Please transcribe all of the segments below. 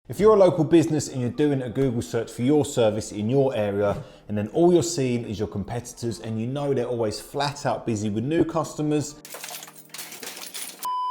If you're a local business and you're doing a Google search for your service in your area, and then all you're seeing is your competitors and you know they're always flat out busy with new customers,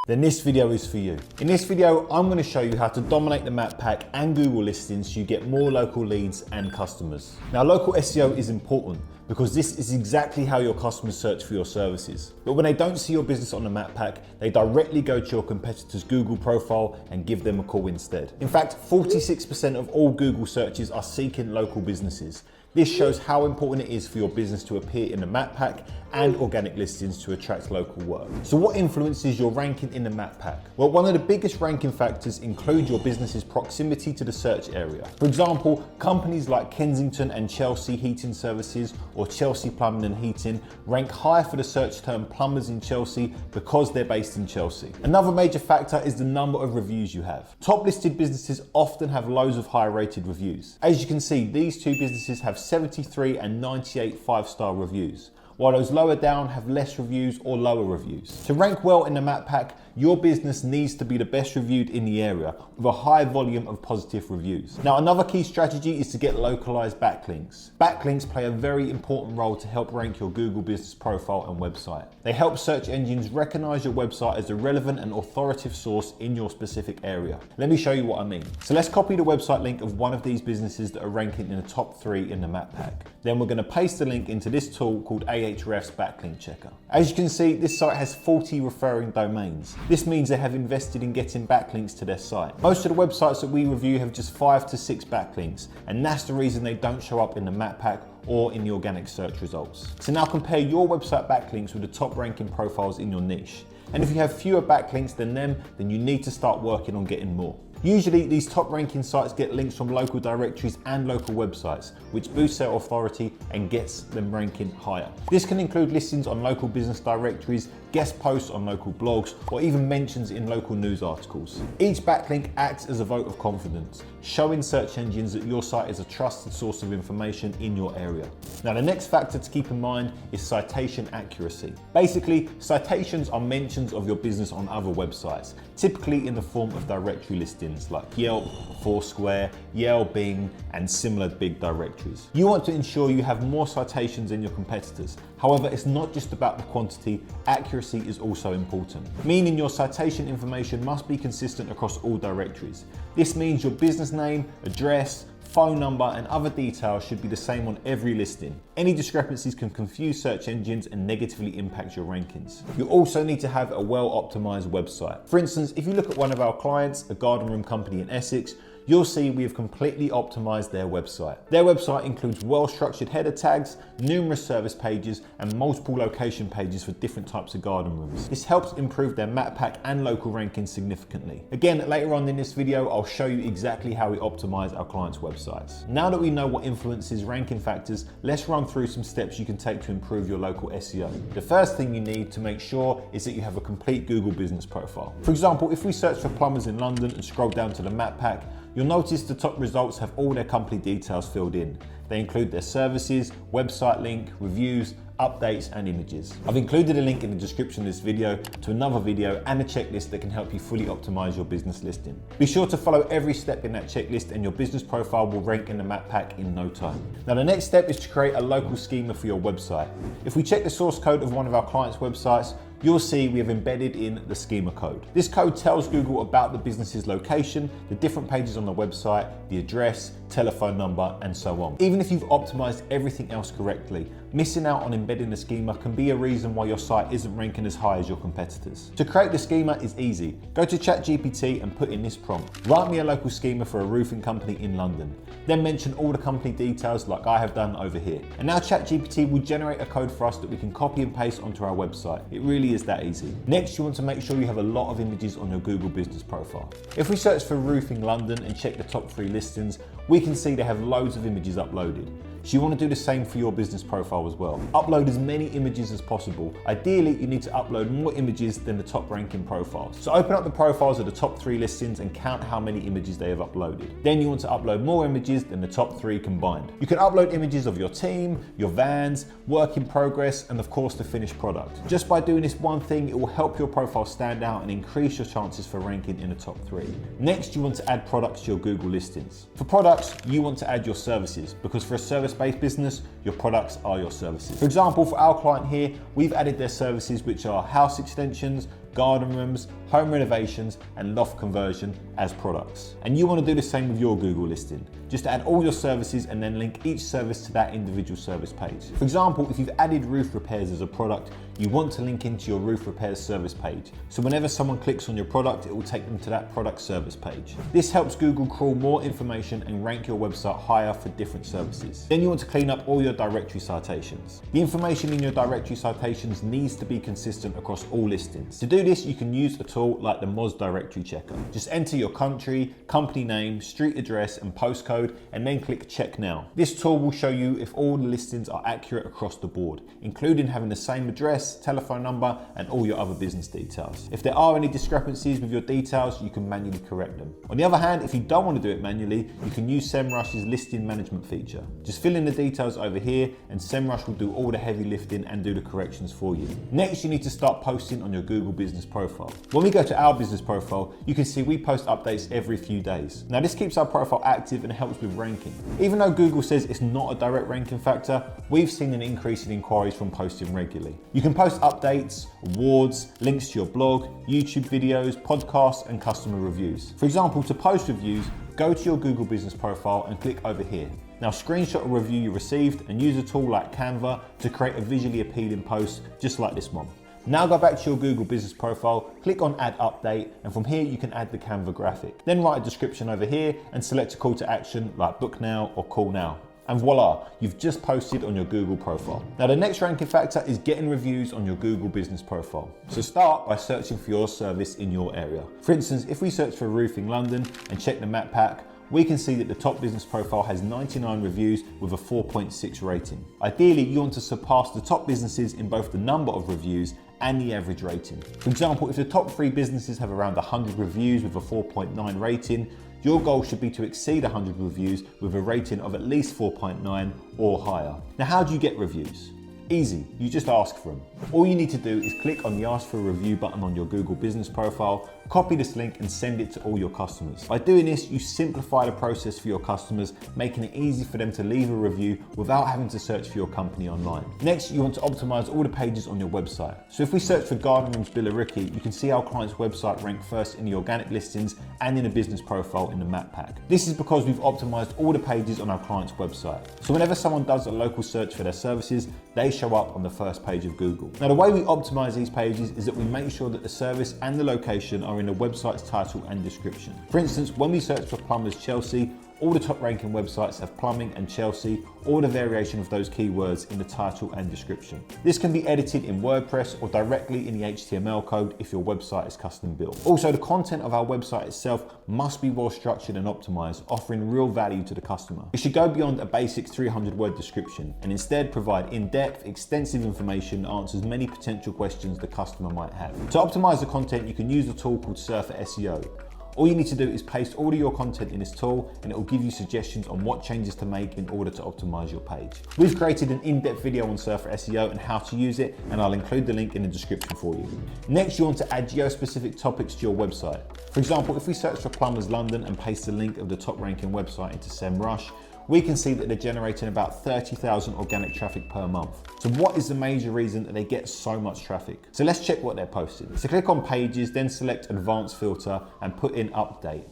then this video is for you. In this video, I'm going to show you how to dominate the map pack and Google listings so you get more local leads and customers. Now, local SEO is important because this is exactly how your customers search for your services. But when they don't see your business on the map pack, they directly go to your competitor's Google profile and give them a call instead. In fact, 46% of all Google searches are seeking local businesses. This shows how important it is for your business to appear in the map pack and organic listings to attract local work. So what influences your ranking in the map pack? Well, one of the biggest ranking factors include your business's proximity to the search area. For example, companies like Kensington and Chelsea Heating Services or Chelsea Plumbing and Heating rank higher for the search term plumbers in Chelsea because they're based in Chelsea. Another major factor is the number of reviews you have. Top listed businesses often have loads of high rated reviews. As you can see, these two businesses have 73 and 98 5-star reviews, while those lower down have less reviews or lower reviews. To rank well in the map pack, your business needs to be the best reviewed in the area with a high volume of positive reviews. Now, another key strategy is to get localized backlinks. Backlinks play a very important role to help rank your Google business profile and website. They help search engines recognize your website as a relevant and authoritative source in your specific area. Let me show you what I mean. So let's copy the website link of one of these businesses that are ranking in the top 3 in the map pack. Then we're going to paste the link into this tool called Ahrefs Backlink Checker. As you can see, this site has 40 referring domains. This means they have invested in getting backlinks to their site. Most of the websites that we review have just 5 to 6 backlinks, and that's the reason they don't show up in the map pack or in the organic search results. So now compare your website backlinks with the top ranking profiles in your niche. And if you have fewer backlinks than them, then you need to start working on getting more. Usually, these top ranking sites get links from local directories and local websites, which boosts their authority and gets them ranking higher. This can include listings on local business directories, guest posts on local blogs, or even mentions in local news articles. Each backlink acts as a vote of confidence, showing search engines that your site is a trusted source of information in your area. Now, the next factor to keep in mind is citation accuracy. Basically, citations are mentions of your business on other websites, typically in the form of directory listings like Yelp, Foursquare, Yale, Bing, and similar big directories. You want to ensure you have more citations than your competitors. However, it's not just about the quantity, accuracy is also important, meaning your citation information must be consistent across all directories. This means your business name, address, phone number, and other details should be the same on every listing. Any discrepancies can confuse search engines and negatively impact your rankings. You also need to have a well-optimized website. For instance, if you look at one of our clients, a garden room company in Essex, you'll see we have completely optimized their website. Their website includes well-structured header tags, numerous service pages, and multiple location pages for different types of garden rooms. This helps improve their map pack and local rankings significantly. Again, later on in this video, I'll show you exactly how we optimize our clients' websites. Now that we know what influences ranking factors, let's run through some steps you can take to improve your local SEO. The first thing you need to make sure is that you have a complete Google business profile. For example, if we search for plumbers in London and scroll down to the map pack, you'll notice the top results have all their company details filled in. They include their services, website link, reviews, updates, and images. I've included a link in the description of this video to another video and a checklist that can help you fully optimize your business listing. Be sure to follow every step in that checklist and your business profile will rank in the map pack in no time. Now, the next step is to create a local schema for your website. If we check the source code of one of our clients' websites, you'll see we have embedded in the schema code. This code tells Google about the business's location, the different pages on the website, the address, telephone number, and so on. Even if you've optimized everything else correctly, missing out on embedding the schema can be a reason why your site isn't ranking as high as your competitors. To create the schema is easy. Go to ChatGPT and put in this prompt: write me a local schema for a roofing company in London. Then mention all the company details like I have done over here. And now ChatGPT will generate a code for us that we can copy and paste onto our website. It really is that easy. Next, you want to make sure you have a lot of images on your Google business profile. If we search for roofing London and check the top 3 listings, we can see they have loads of images uploaded. So you want to do the same for your business profile as well. Upload as many images as possible. Ideally, you need to upload more images than the top ranking profiles. So open up the profiles of the top 3 listings and count how many images they have uploaded. Then you want to upload more images than the top 3 combined. You can upload images of your team, your vans, work in progress, and of course the finished product. Just by doing this one thing, it will help your profile stand out and increase your chances for ranking in the top 3. Next, you want to add products to your Google listings. For products, you want to add your services, because for a service-based business, your products are your services. For example, for our client here, we've added their services, which are house extensions, garden rooms, home renovations, and loft conversion as products. And you want to do the same with your Google listing. Just add all your services and then link each service to that individual service page. For example, if you've added roof repairs as a product, you want to link into your roof repairs service page. So whenever someone clicks on your product, it will take them to that product service page. This helps Google crawl more information and rank your website higher for different services. Then you want to clean up all your directory citations. The information in your directory citations needs to be consistent across all listings. To do this, you can use a tool like the Moz Directory Checker. Just enter your country, company name, street address, and postcode, and then click Check Now. This tool will show you if all the listings are accurate across the board, including having the same address, telephone number, and all your other business details. If there are any discrepancies with your details, you can manually correct them. On the other hand, if you don't want to do it manually, you can use SEMrush's listing management feature. Just fill in the details over here, and SEMrush will do all the heavy lifting and do the corrections for you. Next, you need to start posting on your Google business profile. When we go to our business profile, you can see we post updates every few days. Now, this keeps our profile active and helps with ranking. Even though Google says it's not a direct ranking factor, we've seen an increase in inquiries from posting regularly. You can post updates, awards, links to your blog, YouTube videos, podcasts, and customer reviews. For example, to post reviews, go to your Google business profile and click over here. Now screenshot a review you received and use a tool like Canva to create a visually appealing post just like this one. Now go back to your Google business profile, click on Add Update, and from here you can add the Canva graphic. Then write a description over here and select a call to action like book now or call now. And voila, you've just posted on your Google profile. Now the next ranking factor is getting reviews on your Google business profile. So start by searching for your service in your area. For instance, if we search for roofing London and check the map pack, we can see that the top business profile has 99 reviews with a 4.6 rating. Ideally, you want to surpass the top businesses in both the number of reviews and the average rating. For example, if the top 3 businesses have around 100 reviews with a 4.9 rating, your goal should be to exceed 100 reviews with a rating of at least 4.9 or higher. Now, how do you get reviews? Easy, you just ask for them. All you need to do is click on the Ask for a Review button on your Google business profile, copy this link and send it to all your customers. By doing this, you simplify the process for your customers, making it easy for them to leave a review without having to search for your company online. Next, you want to optimize all the pages on your website. So if we search for Garden Rooms Billericay, you can see our client's website ranked first in the organic listings and in a business profile in the map pack. This is because we've optimized all the pages on our client's website. So whenever someone does a local search for their services, they show up on the first page of Google. Now, the way we optimize these pages is that we make sure that the service and the location are in the website's title and description. For instance, when we search for plumbers Chelsea, all the top ranking websites have plumbing and Chelsea, or the variation of those keywords in the title and description. This can be edited in WordPress or directly in the HTML code if your website is custom built. Also, the content of our website itself must be well structured and optimized, offering real value to the customer. It should go beyond a basic 300-word description and instead provide in-depth, extensive information that answers many potential questions the customer might have. To optimize the content, you can use a tool called Surfer SEO. All you need to do is paste all of your content in this tool and it will give you suggestions on what changes to make in order to optimize your page. We've created an in-depth video on Surfer SEO and how to use it, and I'll include the link in the description for you. Next, you want to add geo-specific topics to your website. For example, if we search for Plumbers London and paste the link of the top ranking website into SEMrush, we can see that they're generating about 30,000 organic traffic per month. So what is the major reason that they get so much traffic? So let's check what they're posting. So click on Pages, then select Advanced Filter and put in Update.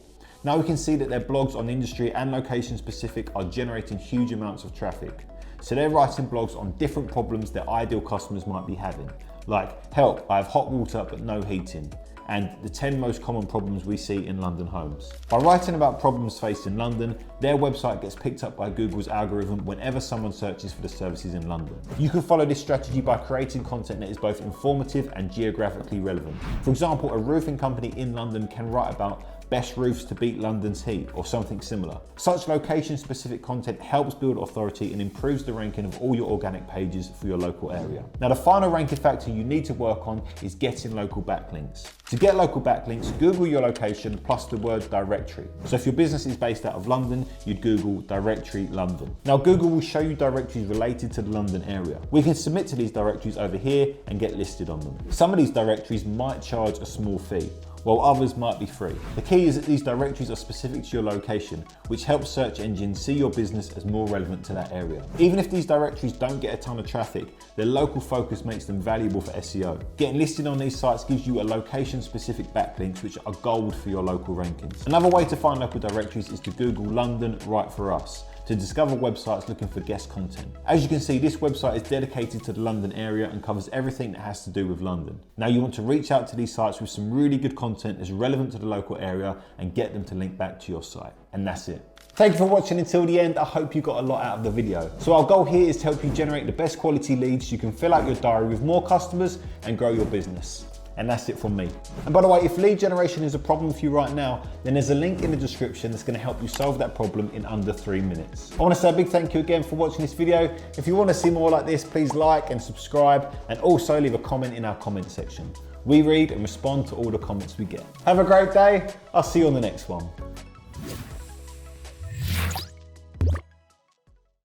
Now we can see that their blogs on industry and location specific are generating huge amounts of traffic. So they're writing blogs on different problems their ideal customers might be having, like, help, I have hot water but no heating, and the 10 most common problems we see in London homes. By writing about problems faced in London, their website gets picked up by Google's algorithm whenever someone searches for the services in London. You can follow this strategy by creating content that is both informative and geographically relevant. For example, a roofing company in London can write about best roofs to beat London's heat, or something similar. Such location-specific content helps build authority and improves the ranking of all your organic pages for your local area. Now, the final ranking factor you need to work on is getting local backlinks. To get local backlinks, Google your location plus the word directory. So if your business is based out of London, you'd Google directory London. Now, Google will show you directories related to the London area. We can submit to these directories over here and get listed on them. Some of these directories might charge a small fee, while others might be free. The key is that these directories are specific to your location, which helps search engines see your business as more relevant to that area. Even if these directories don't get a ton of traffic, their local focus makes them valuable for SEO. Getting listed on these sites gives you a location-specific backlinks, which are gold for your local rankings. Another way to find local directories is to Google London Right For Us to discover websites looking for guest content. As you can see, this website is dedicated to the London area and covers everything that has to do with London. Now, you want to reach out to these sites with some really good content that's relevant to the local area and get them to link back to your site. And that's it. Thank you for watching until the end. I hope you got a lot out of the video. So our goal here is to help you generate the best quality leads so you can fill out your diary with more customers and grow your business. And that's it from me. And by the way, if lead generation is a problem for you right now, then there's a link in the description that's going to help you solve that problem in under 3 minutes. I want to say a big thank you again for watching this video. If you want to see more like this, please like and subscribe, and also leave a comment in our comment section. We read and respond to all the comments we get. Have a great day. I'll see you on the next one.